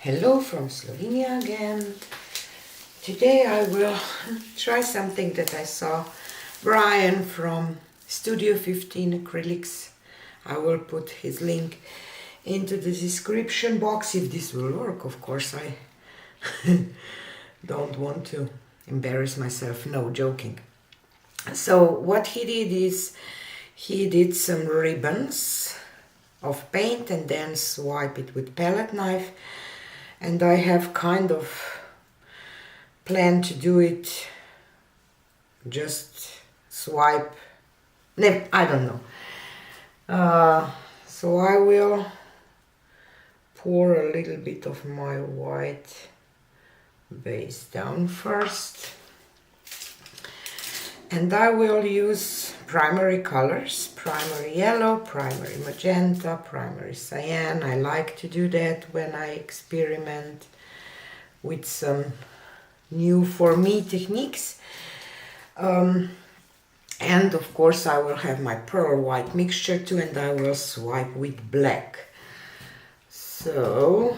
Hello from Slovenia again. Today I will try something that I saw Brian from Studio 15 Acrylics. I will put his link into the description box if this will work. Of course, I don't want to embarrass myself, no, joking. So what he did is he did some ribbons of paint and then swipe it with palette knife. And I have kind of planned to do it, just swipe, I don't know. So I will pour a little bit of my white base down first. And I will use primary colors, primary yellow, primary magenta, primary cyan. I like to do that when I experiment with some new for me techniques. And of course I will have my pearl white mixture too, and I will swipe with black. So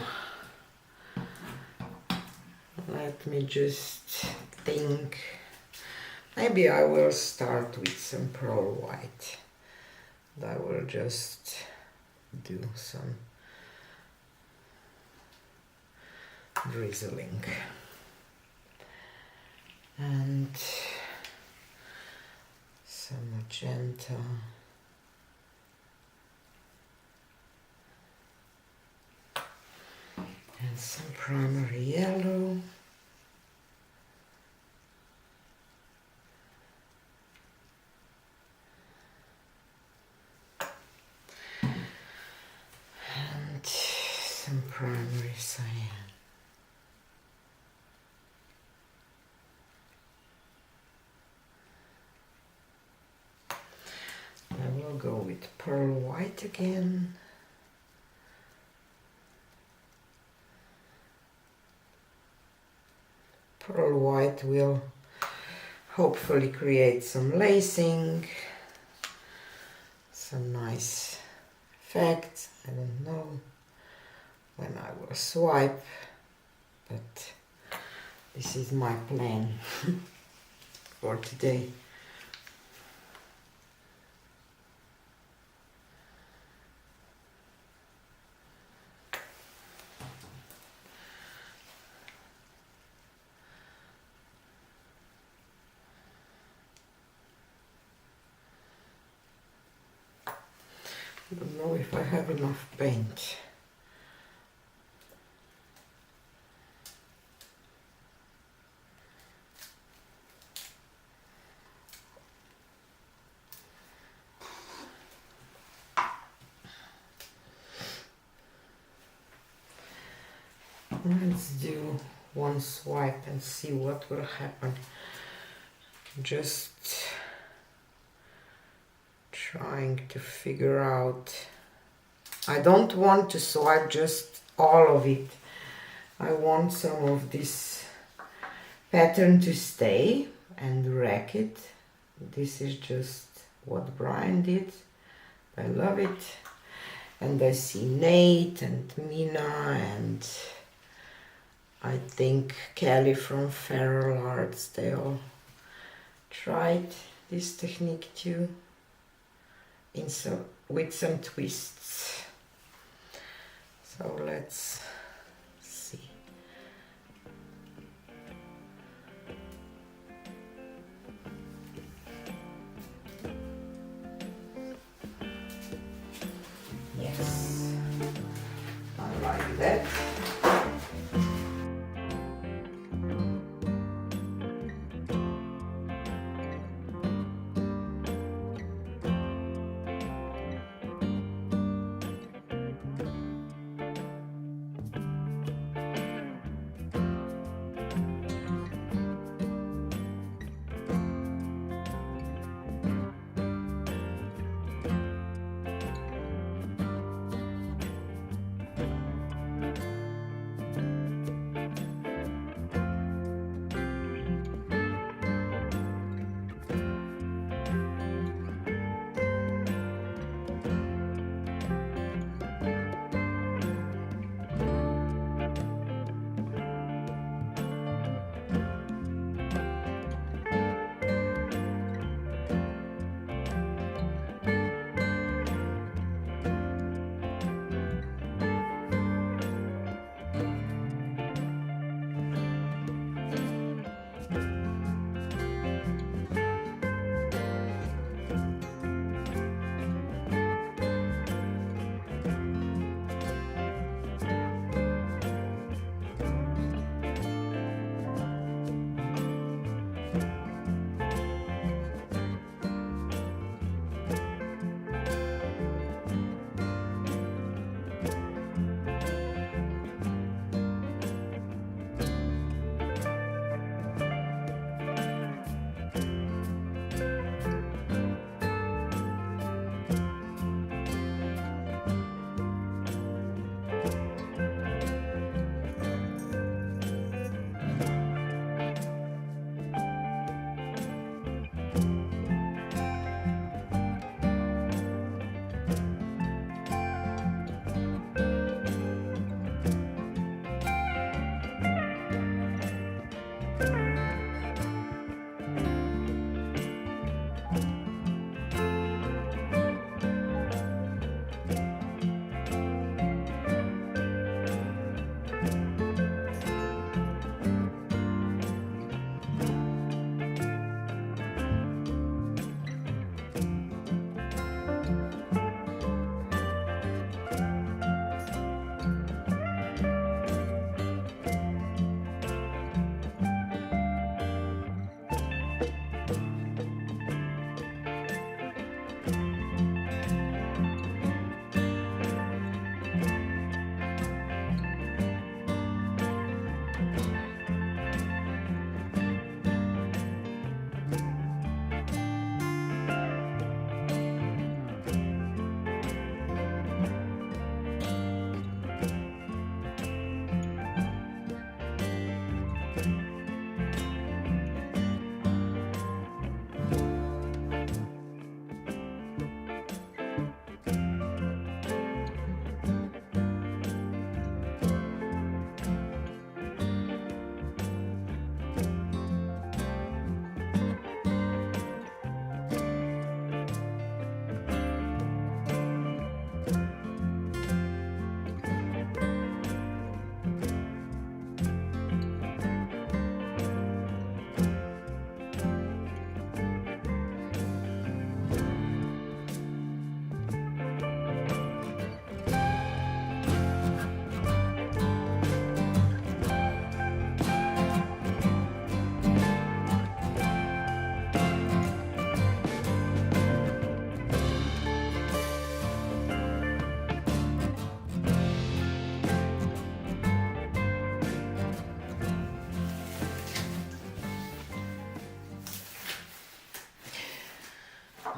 let me just think. Maybe I will start with some pearl white. I will just do some drizzling. And some magenta. And some primary yellow. Some primary cyan. I will go with pearl white again. Pearl white will hopefully create some lacing, some nice effects. I don't know when I will swipe, but this is my plan for today. I don't know if I have enough paint. Let's do one swipe and see what will happen. Just trying to figure out. I don't want to swipe just all of it. I want some of this pattern to stay and wreck it. This is just what Brian did. I love it. And I see Nate and Mina and I think Kelly from Feral Arts, they all tried this technique too, with some twists. So let's see. Yes, I like that.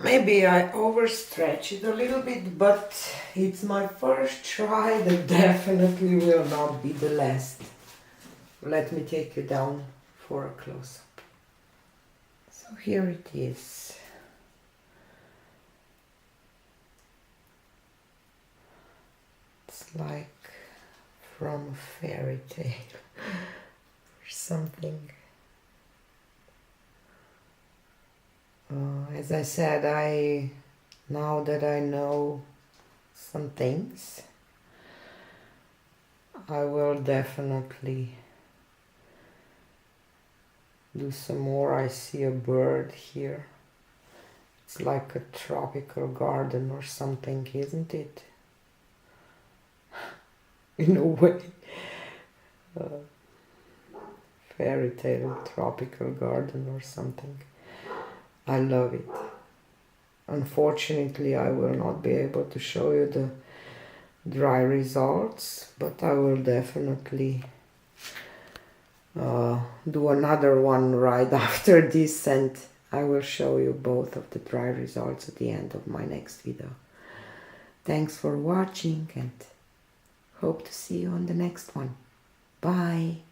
Maybe I overstretch it a little bit, but it's my first try. That definitely will not be the last. Let me take you down for a close-up. So here it is. It's like from a fairy tale or something. As I said, now that I know some things, I will definitely do some more. I see a bird here. It's like a tropical garden or something, isn't it? In a way. Fairy tale, tropical garden or something. I love it. Unfortunately, I will not be able to show you the dry results, but I will definitely do another one right after this, and I will show you both of the dry results at the end of my next video. Thanks for watching and hope to see you on the next one. Bye!